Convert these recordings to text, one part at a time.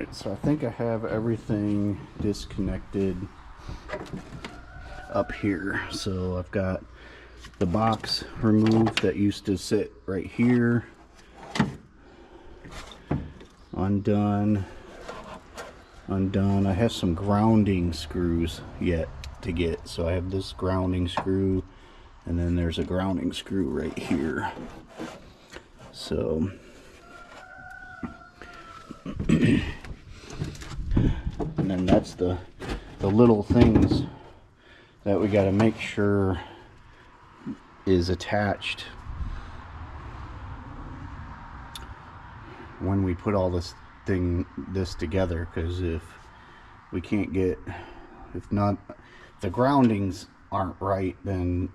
Alright, so I think I have everything disconnected up here. So I've got the box removed that used to sit right here. Undone. I have some grounding screws yet to get. So I have this grounding screw, and then there's a grounding screw right here. So and then that's the little things that we got to make sure is attached when we put all this together, because if the groundings aren't right, then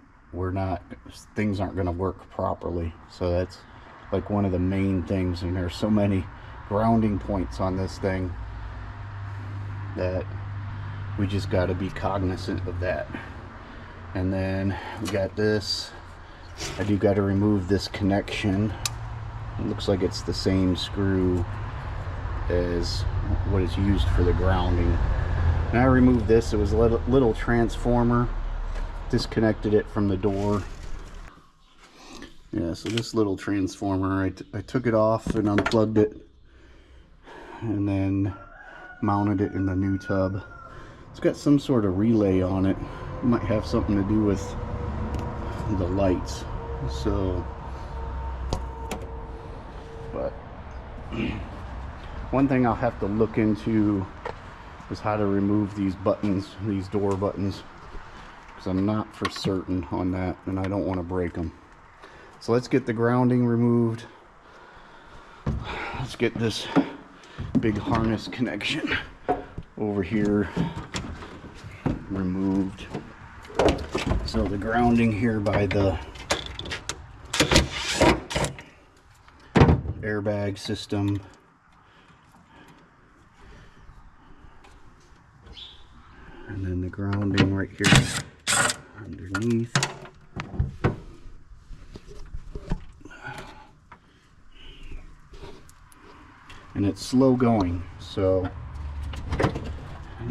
things aren't going to work properly. So that's like one of the main things, and there's so many grounding points on this thing that we just got to be cognizant of that. And then we got this. I do got to remove this connection. It looks like it's the same screw as what is used for the grounding. And I removed this. It was a little transformer. Disconnected it from the door. Yeah, so this little transformer, I took it off and unplugged it, and then mounted it in the new tub. It's got some sort of relay on it. It might have something to do with the lights. So, but one thing I'll have to look into is how to remove these buttons, these door buttons, because I'm not for certain on that, and I don't want to break them. So let's get the grounding removed. Let's get this big harness connection over here removed. So the grounding here by the airbag system, and then the grounding right here underneath. And it's slow going, so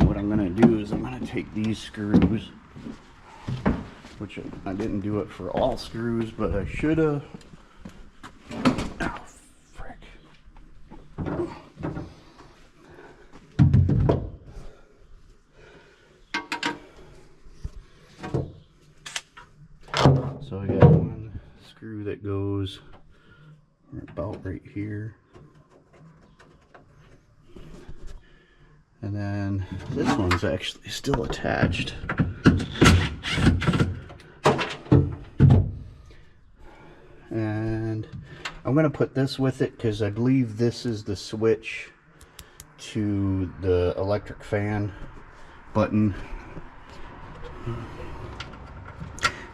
what I'm going to do is I'm going to take these screws, which I didn't do it for all screws, but I should have. Oh, frick. So I got one screw that goes about right here. And then this one's actually still attached. And I'm going to put this with it because I believe this is the switch to the electric fan button.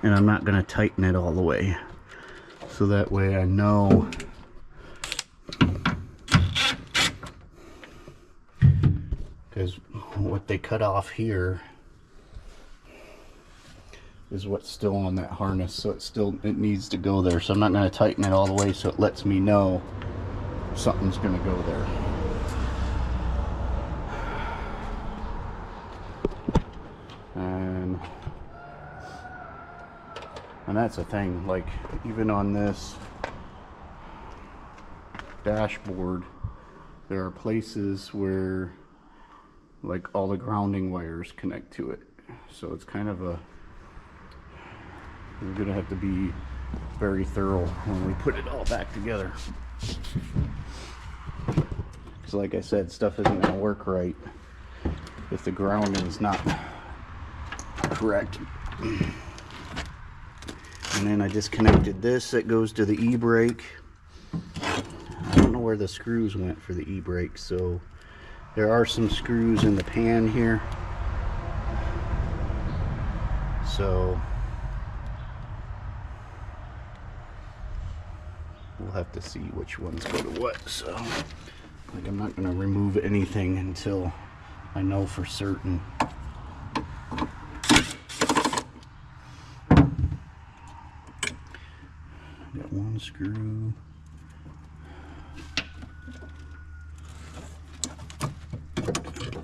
And I'm not going to tighten it all the way. So that way I know because what they cut off here is what's still on that harness, so it needs to go there. So I'm not going to tighten it all the way, so it lets me know something's going to go there. And that's a thing, like even on this dashboard there are places where like all the grounding wires connect to it, so it's kind of we're gonna have to be very thorough when we put it all back together, because like I said, stuff isn't gonna work right if the grounding is not correct. And then I disconnected this that goes to the e-brake. I don't know where the screws went for the e-brake, so there are some screws in the pan here. So we'll have to see which ones go to what. So like I'm not going to remove anything until I know for certain. Got one screw.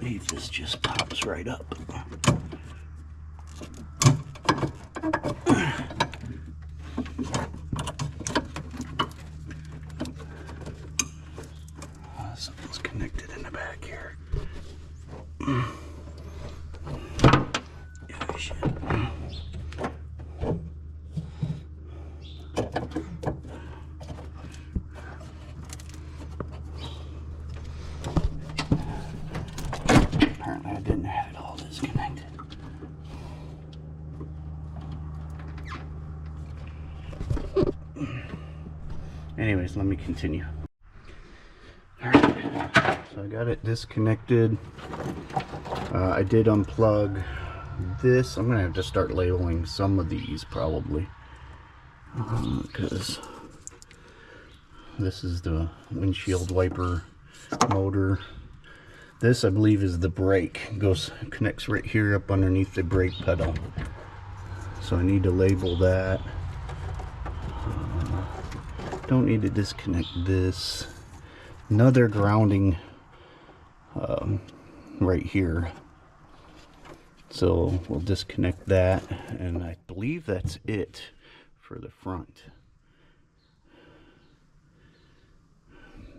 See if this just pops right up. Something's connected in the back here. Yeah, shit. Apparently I didn't have it all disconnected. Anyways, let me continue. Alright, so I got it disconnected. I did unplug this. I'm gonna have to start labeling some of these probably, because this is the windshield wiper motor. This, I believe, is the brake. Connects right here up underneath the brake pedal. So I need to label that. Don't need to disconnect this. Another grounding right here. So we'll disconnect that, and I believe that's it for the front.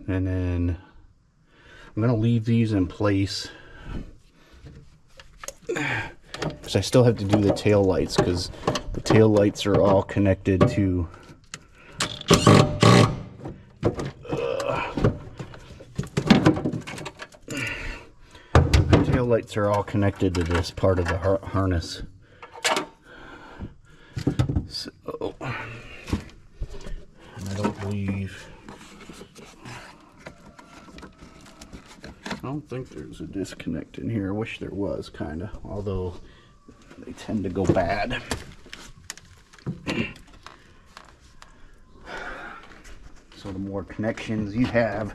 And then I'm gonna leave these in place because I still have to do the tail lights, because the tail lights are all connected to lights are all connected to this part of the harness. So, and I don't think there's a disconnect in here. I wish there was, kind of, although they tend to go bad. So the more connections you have,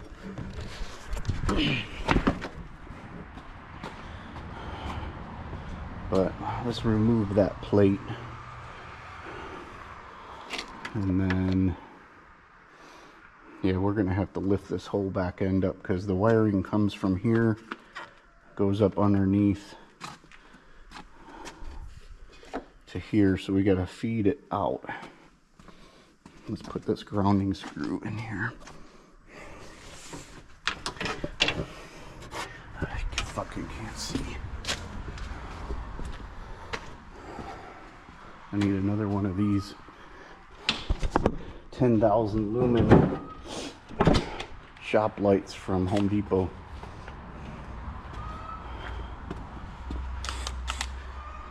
but let's remove that plate, and then yeah, we're gonna have to lift this whole back end up because the wiring comes from here, goes up underneath to here, so we gotta feed it out. Let's put this grounding screw in here. I fucking can't see. I need another one of these 10,000 lumen shop lights from Home Depot.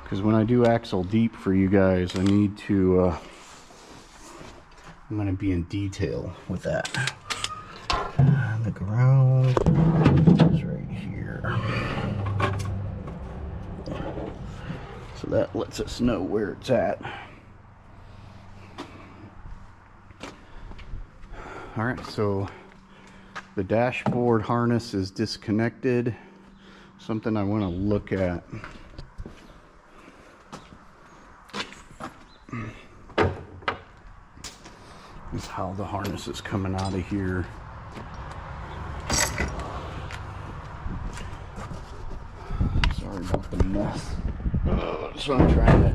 Because when I do axle deep for you guys, I need to, I'm going to be in detail with that. The ground is right here. So that lets us know where it's at. Alright, so the dashboard harness is disconnected. Something I want to look at is how the harness is coming out of here. Sorry about the mess. So I'm trying to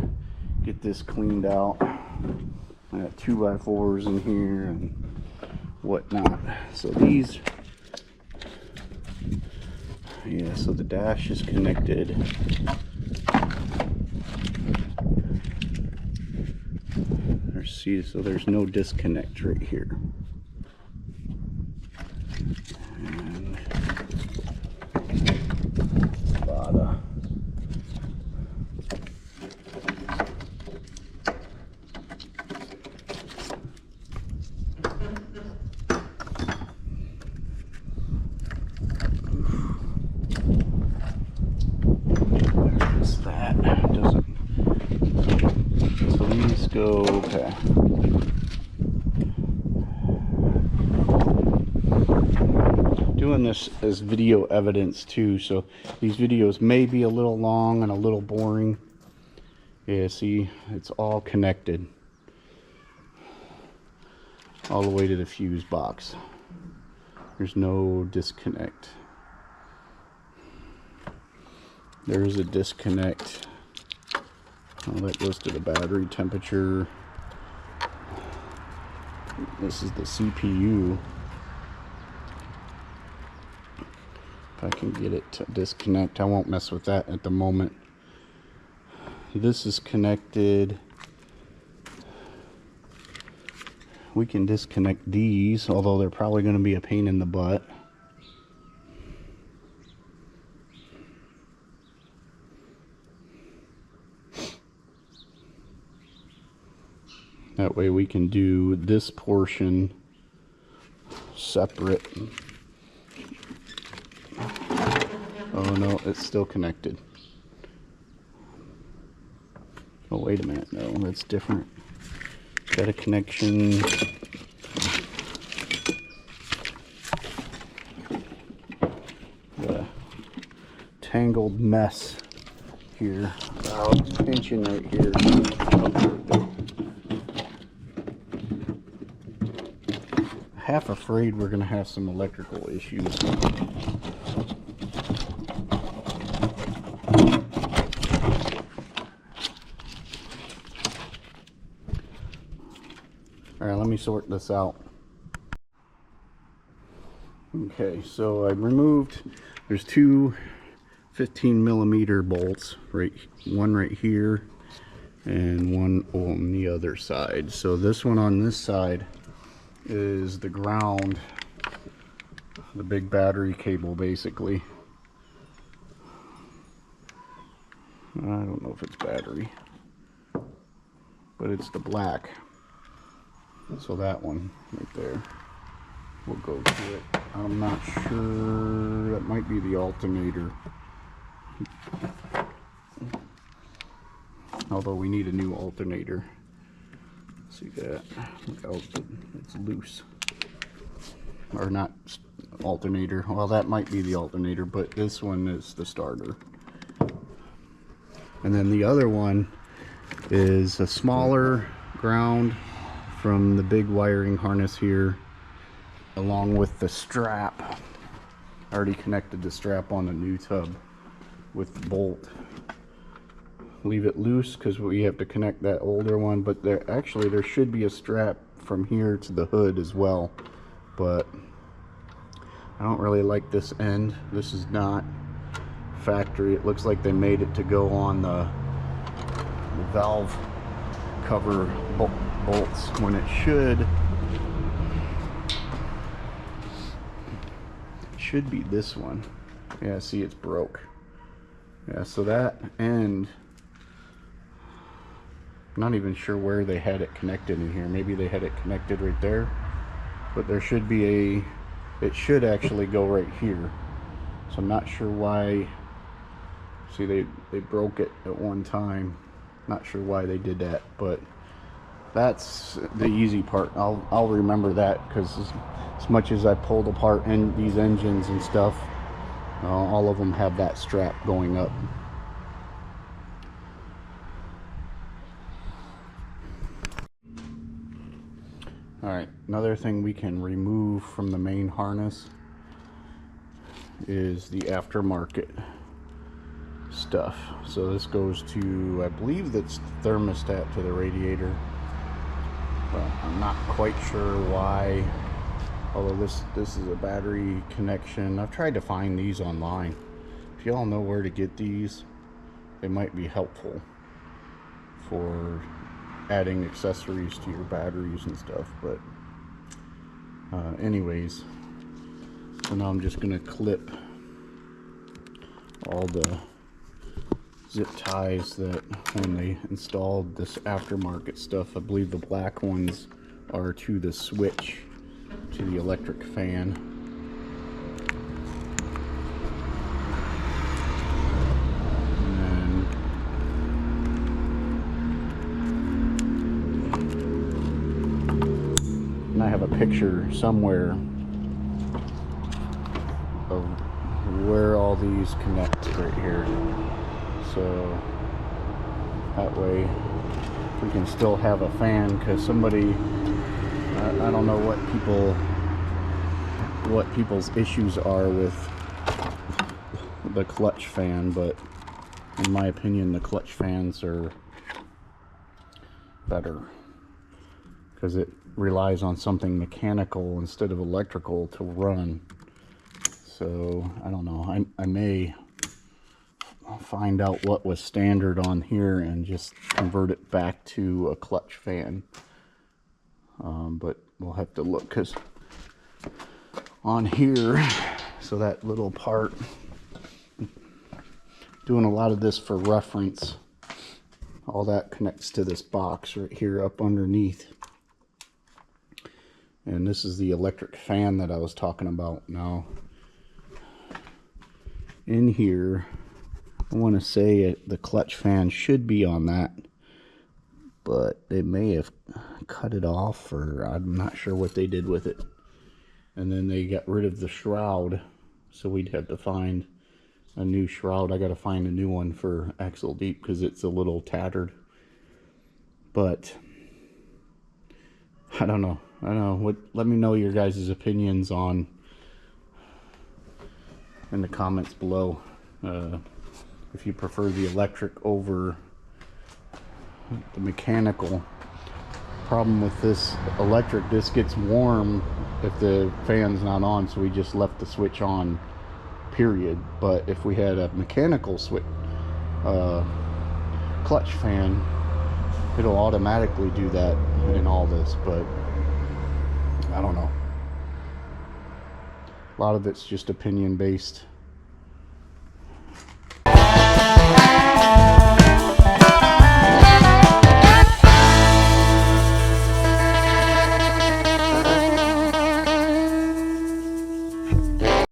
get this cleaned out. I got 2x4s in here and whatnot. So these, yeah, so the dash is connected. See, so there's no disconnect right here. And bada. There's that. Doesn't. So these go. Okay. Doing this as video evidence too, so these videos may be a little long and a little boring. Yeah, see, it's all connected all the way to the fuse box. There's no disconnect. there is a disconnect. Oh, that goes to the battery temperature. This is the CPU. If I can get it to disconnect, I won't mess with that at the moment. This is connected. We can disconnect these, although they're probably going to be a pain in the butt. That way we can do this portion separate. Oh no, it's still connected. Oh wait a minute, no, that's different. Got a connection. The tangled mess here. About tension right here. Half afraid we're gonna have some electrical issues. Alright, let me sort this out. Okay, so I removed, there's two 15mm bolts, one right here and one on the other side. So this one on this side is the ground, the big battery cable basically. I don't know if it's battery, but it's the black. So that one right there will go to it. I'm not sure, that might be the alternator. Although we need a new alternator. See that? Look how it's loose. Or not alternator. Well, that might be the alternator, but this one is the starter. And then the other one is a smaller ground from the big wiring harness here, along with the strap. I already connected the strap on the new tub with the bolt. Leave it loose because we have to connect that older one, but there should be a strap from here to the hood as well, but I don't really like this end. This is not factory. It looks like they made it to go on the valve cover bolts when it should be this one. Yeah, see, it's broke. Yeah, so that end, I'm not even sure where they had it connected in here. Maybe they had it connected right there, but there should be it should actually go right here. So I'm not sure why. See, they broke it at one time. Not sure why they did that, but that's the easy part. I'll remember that, because as much as I pulled apart these engines and stuff, all of them have that strap going up. Alright, another thing we can remove from the main harness is the aftermarket stuff. So this goes to, I believe that's the thermostat to the radiator, but I'm not quite sure why. Although this is a battery connection. I've tried to find these online. If y'all know where to get these, they might be helpful for adding accessories to your batteries and stuff. But anyways, so now I'm just gonna clip all the zip ties that when they installed this aftermarket stuff, I believe the black ones are to the switch to the electric fan. And I have a picture somewhere of where all these connect right here. So that way we can still have a fan, because somebody, I don't know what people's issues are with the clutch fan, but in my opinion, the clutch fans are better because it relies on something mechanical instead of electrical to run. So I don't know, I may find out what was standard on here and just convert it back to a clutch fan. But we'll have to look, because on here, so that little part, doing a lot of this for reference, all that connects to this box right here up underneath. And this is the electric fan that I was talking about. Now, in here, I want to say the clutch fan should be on that, but they may have cut it off, or I'm not sure what they did with it. And then they got rid of the shroud, so we'd have to find a new shroud. I got to find a new one for Axle Deep because it's a little tattered. But I don't know. Let me know your guys' opinions on in the comments below. If you prefer the electric over the mechanical. Problem with this electric, this gets warm if the fan's not on, so we just left the switch on, period. But if we had a mechanical switch clutch fan, it'll automatically do that in all this. But I don't know, a lot of it's just opinion based.